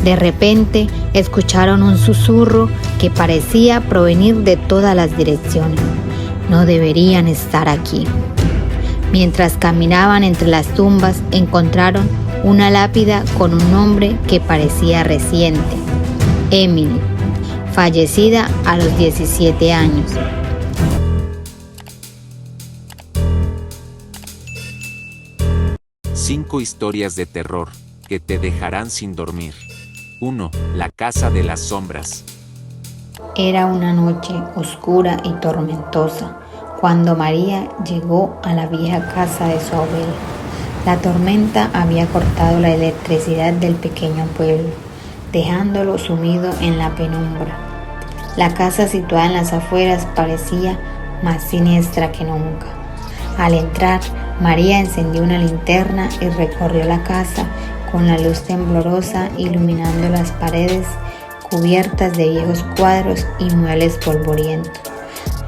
De repente escucharon un susurro que parecía provenir de todas las direcciones. No deberían estar aquí. Mientras caminaban entre las tumbas, encontraron una lápida con un nombre que parecía reciente: Emily, fallecida a los 17 años. Cinco historias de terror que te dejarán sin dormir. 1. La casa de las sombras. Era una noche oscura y tormentosa cuando María llegó a la vieja casa de su abuela. La tormenta había cortado la electricidad del pequeño pueblo, dejándolo sumido en la penumbra. La casa, situada en las afueras, parecía más siniestra que nunca. Al entrar, María encendió una linterna y recorrió la casa con la luz temblorosa iluminando las paredes cubiertas de viejos cuadros y muebles polvorientos.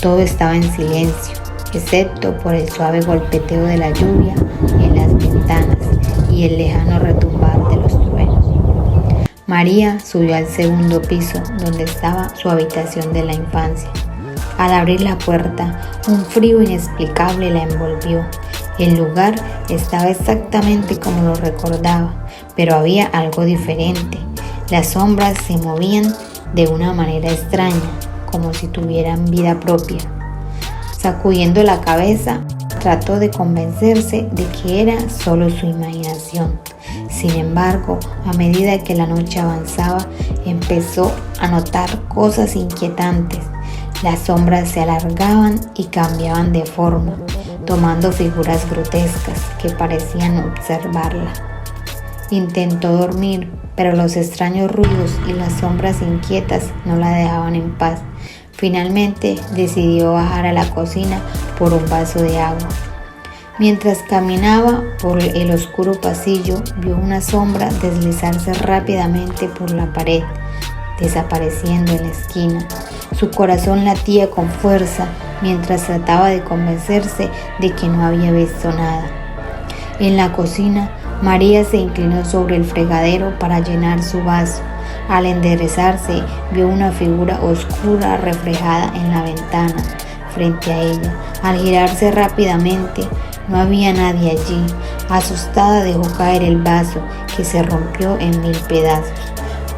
Todo estaba en silencio, excepto por el suave golpeteo de la lluvia en las ventanas y el lejano retumbar de los truenos. María subió al segundo piso, donde estaba su habitación de la infancia. Al abrir la puerta, un frío inexplicable la envolvió. El lugar estaba exactamente como lo recordaba, pero había algo diferente. Las sombras se movían de una manera extraña, como si tuvieran vida propia. Sacudiendo la cabeza, trató de convencerse de que era solo su imaginación. Sin embargo, a medida que la noche avanzaba, empezó a notar cosas inquietantes. Las sombras se alargaban y cambiaban de forma, tomando figuras grotescas que parecían observarla. Intentó dormir, pero los extraños ruidos y las sombras inquietas no la dejaban en paz. Finalmente decidió bajar a la cocina por un vaso de agua. Mientras caminaba por el oscuro pasillo, vio una sombra deslizarse rápidamente por la pared, desapareciendo en la esquina. Su corazón latía con fuerza mientras trataba de convencerse de que no había visto nada. En la cocina, María se inclinó sobre el fregadero para llenar su vaso. Al enderezarse, vio una figura oscura reflejada en la ventana frente a ella. Al girarse rápidamente, no había nadie allí. Asustada, dejó caer el vaso, que se rompió en 1000 pedazos.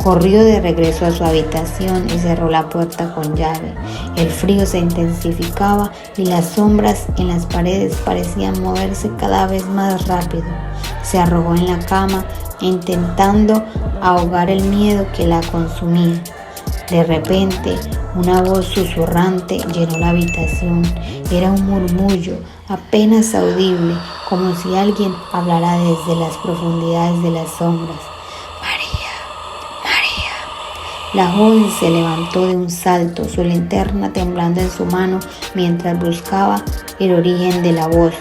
Corrió de regreso a su habitación y cerró la puerta con llave. El frío se intensificaba y las sombras en las paredes parecían moverse cada vez más rápido. Se arrojó en la cama, intentando ahogar el miedo que la consumía. De repente, una voz susurrante llenó la habitación. Era un murmullo apenas audible, como si alguien hablara desde las profundidades de las sombras. La joven se levantó de un salto, su linterna temblando en su mano mientras buscaba el origen de la voz.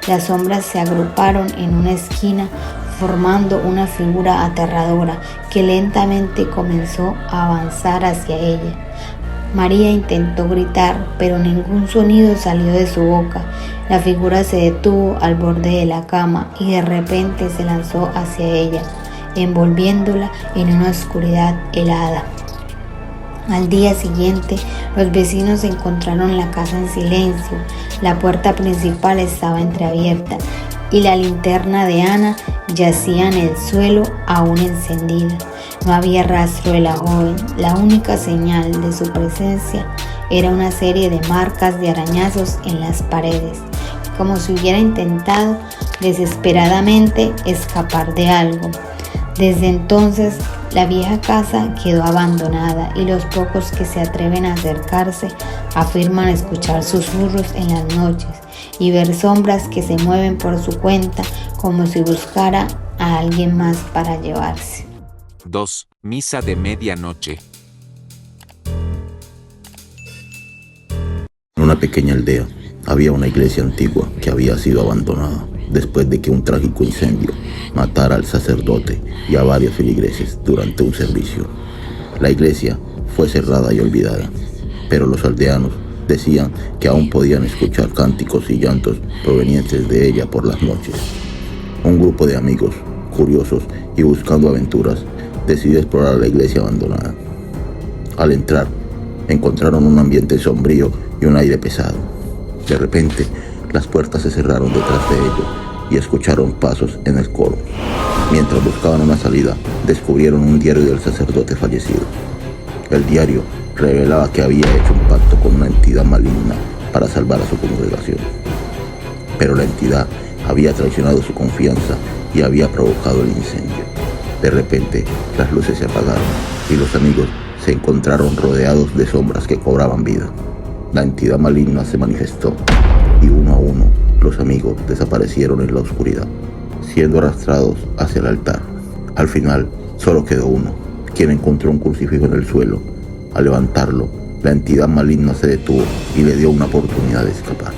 Las sombras se agruparon en una esquina, formando una figura aterradora que lentamente comenzó a avanzar hacia ella. María intentó gritar, pero ningún sonido salió de su boca. La figura se detuvo al borde de la cama y de repente se lanzó hacia ella, envolviéndola en una oscuridad helada. Al día siguiente, los vecinos encontraron la casa en silencio. La puerta principal estaba entreabierta y la linterna de Ana yacía en el suelo aún encendida. No había rastro de la joven. La única señal de su presencia era una serie de marcas de arañazos en las paredes, como si hubiera intentado desesperadamente escapar de algo. Desde entonces, la vieja casa quedó abandonada y los pocos que se atreven a acercarse afirman escuchar susurros en las noches y ver sombras que se mueven por su cuenta como si buscara a alguien más para llevarse. 2. Misa de medianoche. En una pequeña aldea había una iglesia antigua que había sido abandonada después de que un trágico incendio matara al sacerdote y a varios feligreses durante un servicio. La iglesia fue cerrada y olvidada, pero los aldeanos decían que aún podían escuchar cánticos y llantos provenientes de ella por las noches. Un grupo de amigos, curiosos y buscando aventuras, decidió explorar la iglesia abandonada. Al entrar, encontraron un ambiente sombrío y un aire pesado. De repente, las puertas se cerraron detrás de ellos y escucharon pasos en el coro. Mientras buscaban una salida, descubrieron un diario del sacerdote fallecido. El diario revelaba que había hecho un pacto con una entidad maligna para salvar a su congregación. Pero la entidad había traicionado su confianza y había provocado el incendio. De repente, las luces se apagaron y los amigos se encontraron rodeados de sombras que cobraban vida. La entidad maligna se manifestó y uno a uno los amigos desaparecieron en la oscuridad, siendo arrastrados hacia el altar. Al final, solo quedó uno, quien encontró un crucifijo en el suelo. Al levantarlo, la entidad maligna se detuvo y le dio una oportunidad de escapar.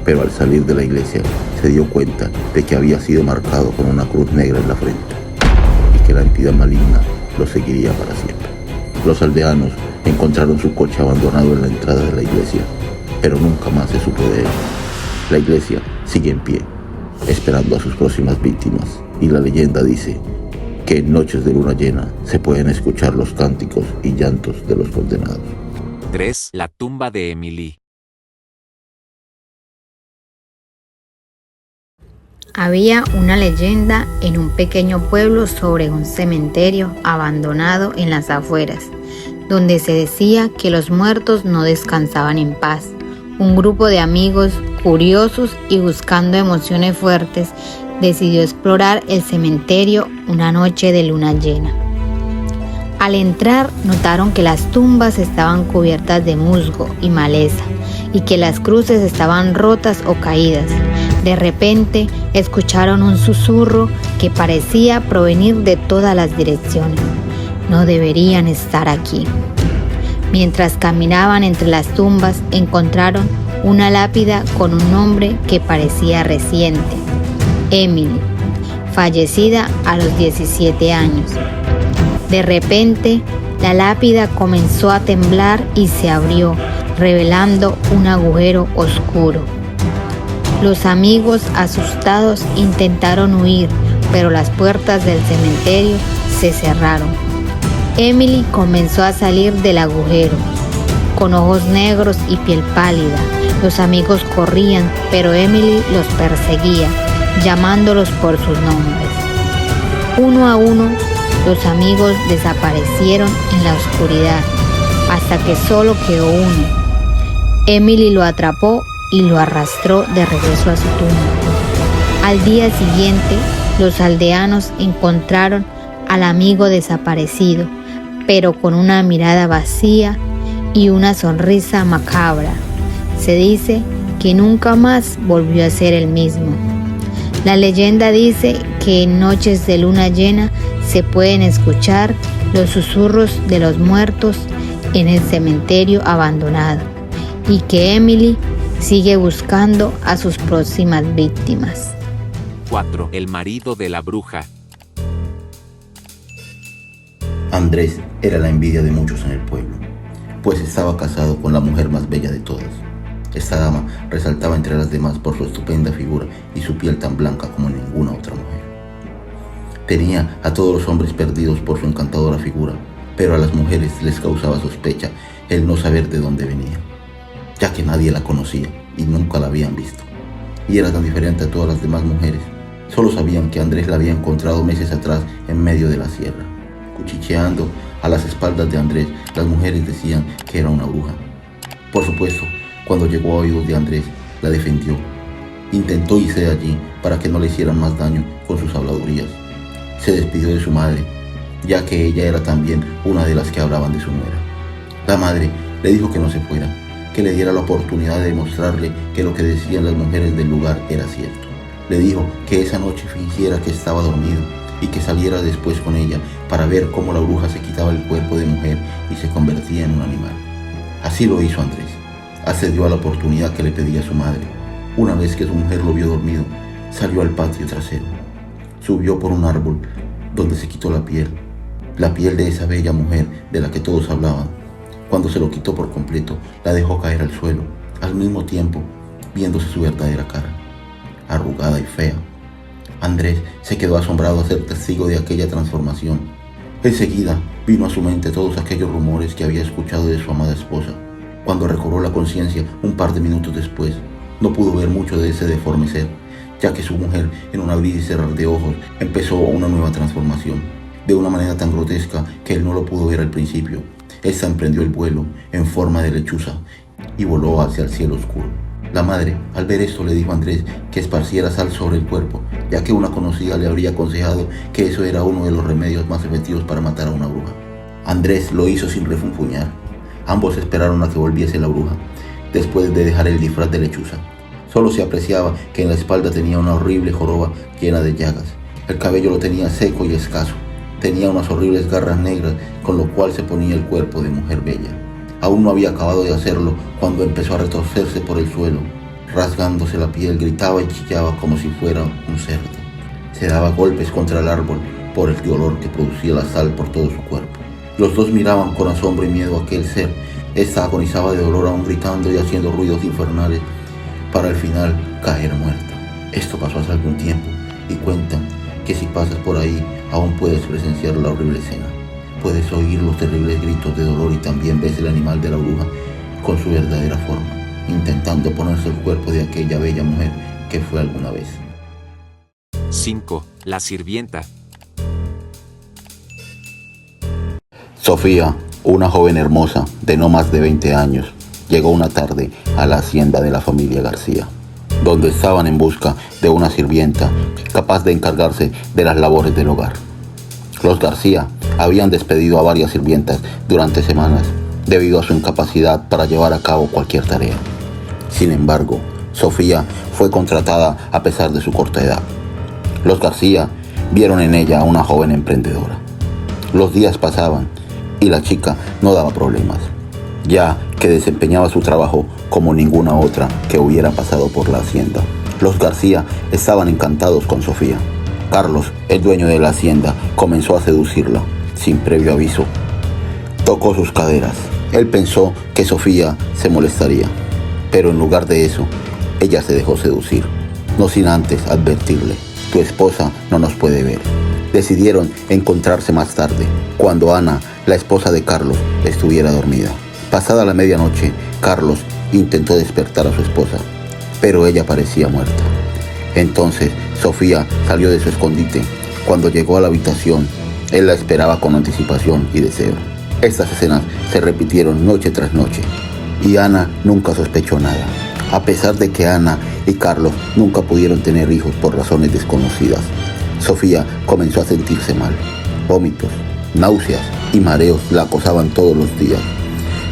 Pero al salir de la iglesia, se dio cuenta de que había sido marcado con una cruz negra en la frente y que la entidad maligna lo seguiría para siempre. Los aldeanos encontraron su coche abandonado en la entrada de la iglesia, pero nunca más se supo de él. La iglesia sigue en pie, esperando a sus próximas víctimas, y la leyenda dice que en noches de luna llena se pueden escuchar los cánticos y llantos de los condenados. 3. La tumba de Emily. Había una leyenda en un pequeño pueblo sobre un cementerio abandonado en las afueras, donde se decía que los muertos no descansaban en paz. Un grupo de amigos, curiosos y buscando emociones fuertes, decidió explorar el cementerio una noche de luna llena. Al entrar, notaron que las tumbas estaban cubiertas de musgo y maleza y que las cruces estaban rotas o caídas. De repente, escucharon un susurro que parecía provenir de todas las direcciones. No deberían estar aquí. Mientras caminaban entre las tumbas, encontraron una lápida con un nombre que parecía reciente: Emily, fallecida a los 17 años. De repente, la lápida comenzó a temblar y se abrió, revelando un agujero oscuro. Los amigos, asustados, intentaron huir, pero las puertas del cementerio se cerraron. Emily comenzó a salir del agujero, con ojos negros y piel pálida. Los amigos corrían, pero Emily los perseguía, llamándolos por sus nombres. Uno a uno, los amigos desaparecieron en la oscuridad, hasta que solo quedó uno. Emily lo atrapó y lo arrastró de regreso a su tumba. Al día siguiente, los aldeanos encontraron al amigo desaparecido, pero con una mirada vacía y una sonrisa macabra. Se dice que nunca más volvió a ser el mismo. La leyenda dice que en noches de luna llena se pueden escuchar los susurros de los muertos en el cementerio abandonado y que Emily sigue buscando a sus próximas víctimas. 4. El marido de la bruja. Andrés era la envidia de muchos en el pueblo, pues estaba casado con la mujer más bella de todas. Esta dama resaltaba entre las demás por su estupenda figura y su piel tan blanca como ninguna otra mujer. Tenía a todos los hombres perdidos por su encantadora figura, pero a las mujeres les causaba sospecha el no saber de dónde venía, ya que nadie la conocía y nunca la habían visto. Y era tan diferente a todas las demás mujeres. Solo sabían que Andrés la había encontrado meses atrás en medio de la sierra. Cuchicheando a las espaldas de Andrés, las mujeres decían que era una bruja. Por supuesto, cuando llegó a oídos de Andrés, la defendió. Intentó irse de allí para que no le hicieran más daño con sus habladurías. Se despidió de su madre, ya que ella era también una de las que hablaban de su nuera. La madre le dijo que no se fuera, que le diera la oportunidad de demostrarle que lo que decían las mujeres del lugar era cierto. Le dijo que esa noche fingiera que estaba dormido y que saliera después con ella para ver cómo la bruja se quitaba el cuerpo de mujer y se convertía en un animal. Así lo hizo Andrés. Accedió a la oportunidad que le pedía su madre. Una vez que su mujer lo vio dormido, salió al patio trasero. Subió por un árbol donde se quitó la piel de esa bella mujer de la que todos hablaban. Cuando se lo quitó por completo, la dejó caer al suelo, al mismo tiempo viéndose su verdadera cara, arrugada y fea. Andrés se quedó asombrado al ser testigo de aquella transformación. Enseguida vino a su mente todos aquellos rumores que había escuchado de su amada esposa. Cuando recobró la conciencia un par de minutos después, no pudo ver mucho de ese deforme ser, ya que su mujer, en un abrir y cerrar de ojos, empezó una nueva transformación, de una manera tan grotesca que él no lo pudo ver al principio. Esta emprendió el vuelo en forma de lechuza y voló hacia el cielo oscuro. La madre, al ver esto, le dijo a Andrés que esparciera sal sobre el cuerpo, ya que una conocida le habría aconsejado que eso era uno de los remedios más efectivos para matar a una bruja. Andrés lo hizo sin refunfuñar. Ambos esperaron a que volviese la bruja, después de dejar el disfraz de lechuza. Solo se apreciaba que en la espalda tenía una horrible joroba llena de llagas. El cabello lo tenía seco y escaso. Tenía unas horribles garras negras, con lo cual se ponía el cuerpo de mujer bella. Aún no había acabado de hacerlo cuando empezó a retorcerse por el suelo. Rasgándose la piel, gritaba y chillaba como si fuera un cerdo. Se daba golpes contra el árbol por el dolor que producía la sal por todo su cuerpo. Los dos miraban con asombro y miedo a aquel ser. Esta agonizaba de dolor, aún gritando y haciendo ruidos infernales, para al final caer muerta. Esto pasó hace algún tiempo, y cuentan que si pasas por ahí aún puedes presenciar la horrible escena. Puedes oír los terribles gritos de dolor y también ves el animal de la bruja con su verdadera forma, intentando ponerse el cuerpo de aquella bella mujer que fue alguna vez. 5. La sirvienta. Sofía, una joven hermosa de no más de 20 años, llegó una tarde a la hacienda de la familia García, donde estaban en busca de una sirvienta capaz de encargarse de las labores del hogar. Los García habían despedido a varias sirvientas durante semanas debido a su incapacidad para llevar a cabo cualquier tarea. Sin embargo, Sofía fue contratada a pesar de su corta edad. Los García vieron en ella a una joven emprendedora. Los días pasaban y la chica no daba problemas, ya que desempeñaba su trabajo como ninguna otra que hubiera pasado por la hacienda. Los García estaban encantados con Sofía. Carlos, el dueño de la hacienda, comenzó a seducirla, sin previo aviso. Tocó sus caderas. Él pensó que Sofía se molestaría, pero en lugar de eso, ella se dejó seducir, no sin antes advertirle: tu esposa no nos puede ver. Decidieron encontrarse más tarde, cuando Ana, la esposa de Carlos, estuviera dormida. Pasada la medianoche, Carlos intentó despertar a su esposa, pero ella parecía muerta. Entonces, Sofía salió de su escondite. Cuando llegó a la habitación, él la esperaba con anticipación y deseo. Estas escenas se repitieron noche tras noche, y Ana nunca sospechó nada, a pesar de que Ana y Carlos nunca pudieron tener hijos por razones desconocidas. Sofía comenzó a sentirse mal. Vómitos, náuseas y mareos la acosaban todos los días.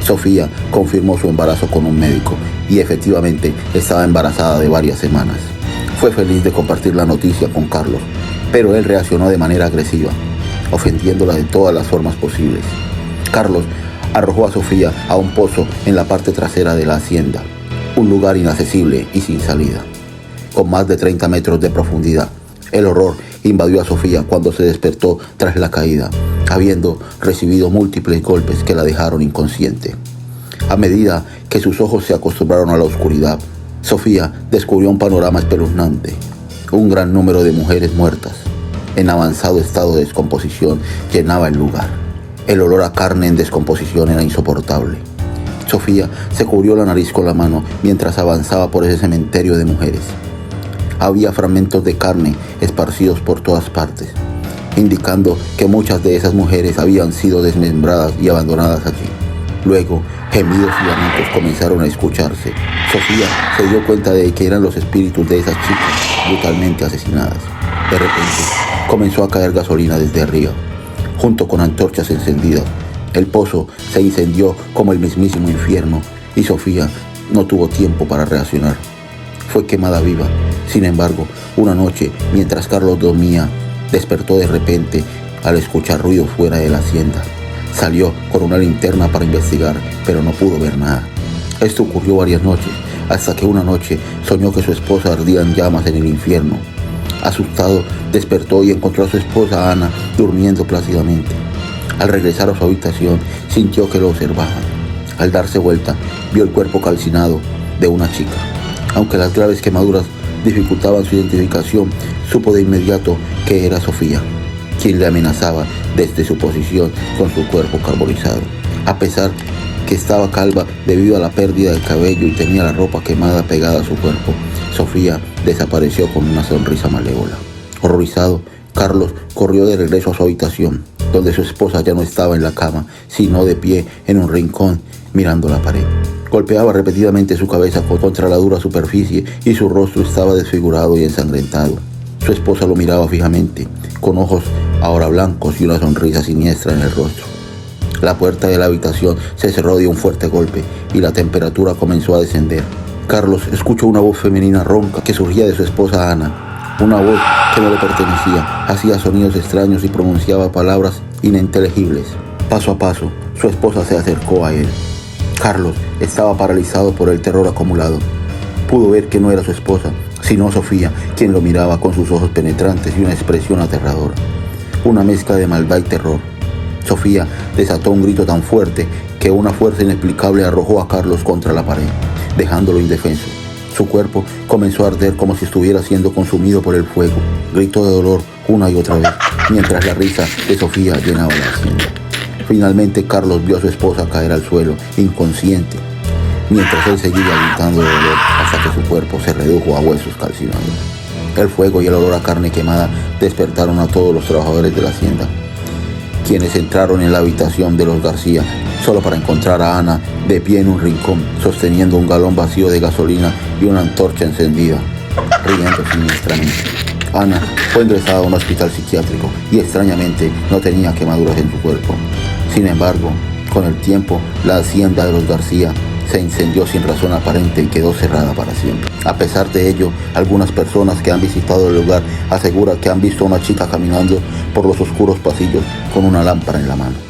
Sofía confirmó su embarazo con un médico y efectivamente estaba embarazada de varias semanas. Fue feliz de compartir la noticia con Carlos, pero él reaccionó de manera agresiva, ofendiéndola de todas las formas posibles. Carlos arrojó a Sofía a un pozo en la parte trasera de la hacienda, un lugar inaccesible y sin salida, con más de 30 metros de profundidad. El horror invadió a Sofía cuando se despertó tras la caída, habiendo recibido múltiples golpes que la dejaron inconsciente. A medida que sus ojos se acostumbraron a la oscuridad, Sofía descubrió un panorama espeluznante. Un gran número de mujeres muertas, en avanzado estado de descomposición, llenaba el lugar. El olor a carne en descomposición era insoportable. Sofía se cubrió la nariz con la mano mientras avanzaba por ese cementerio de mujeres. Había fragmentos de carne esparcidos por todas partes, indicando que muchas de esas mujeres habían sido desmembradas y abandonadas allí. Luego, gemidos y lamentos comenzaron a escucharse. Sofía se dio cuenta de que eran los espíritus de esas chicas brutalmente asesinadas. De repente, comenzó a caer gasolina desde arriba, junto con antorchas encendidas. El pozo se incendió como el mismísimo infierno y Sofía no tuvo tiempo para reaccionar. Fue quemada viva. Sin embargo, una noche, mientras Carlos dormía, despertó de repente al escuchar ruido fuera de la hacienda. Salió con una linterna para investigar, pero no pudo ver nada. Esto ocurrió varias noches, hasta que una noche soñó que su esposa ardía en llamas en el infierno. Asustado, despertó y encontró a su esposa Ana durmiendo plácidamente. Al regresar a su habitación, sintió que lo observaban. Al darse vuelta, vio el cuerpo calcinado de una chica. Aunque las graves quemaduras dificultaban su identificación, supo de inmediato que era Sofía. quien le amenazaba desde su posición con su cuerpo carbonizado. A pesar que estaba calva debido a la pérdida de cabello y tenía la ropa quemada pegada a su cuerpo, Sofía desapareció con una sonrisa malévola. Horrorizado, Carlos corrió de regreso a su habitación, donde su esposa ya no estaba en la cama, sino de pie en un rincón mirando la pared. Golpeaba repetidamente su cabeza contra la dura superficie y su rostro estaba desfigurado y ensangrentado. Su esposa lo miraba fijamente, con ojos ahora blancos y una sonrisa siniestra en el rostro. La puerta de la habitación se cerró de un fuerte golpe y la temperatura comenzó a descender. Carlos escuchó una voz femenina ronca que surgía de su esposa Ana. Una voz que no le pertenecía, hacía sonidos extraños y pronunciaba palabras ininteligibles. Paso a paso, su esposa se acercó a él. Carlos estaba paralizado por el terror acumulado. Pudo ver que no era su esposa, sino Sofía, quien lo miraba con sus ojos penetrantes y una expresión aterradora. Una mezcla de maldad y terror. Sofía desató un grito tan fuerte que una fuerza inexplicable arrojó a Carlos contra la pared, dejándolo indefenso. Su cuerpo comenzó a arder como si estuviera siendo consumido por el fuego. Gritó de dolor una y otra vez, mientras la risa de Sofía llenaba la hacienda. Finalmente Carlos vio a su esposa caer al suelo, inconsciente, mientras él seguía gritando de dolor hasta que su cuerpo se redujo a huesos calcinados. El fuego y el olor a carne quemada despertaron a todos los trabajadores de la hacienda, quienes entraron en la habitación de los García solo para encontrar a Ana de pie en un rincón, sosteniendo un galón vacío de gasolina y una antorcha encendida, riendo siniestramente. Ana fue ingresada a un hospital psiquiátrico y extrañamente no tenía quemaduras en su cuerpo. Sin embargo, con el tiempo, la hacienda de los García se incendió sin razón aparente y quedó cerrada para siempre. A pesar de ello, algunas personas que han visitado el lugar aseguran que han visto a una chica caminando por los oscuros pasillos con una lámpara en la mano.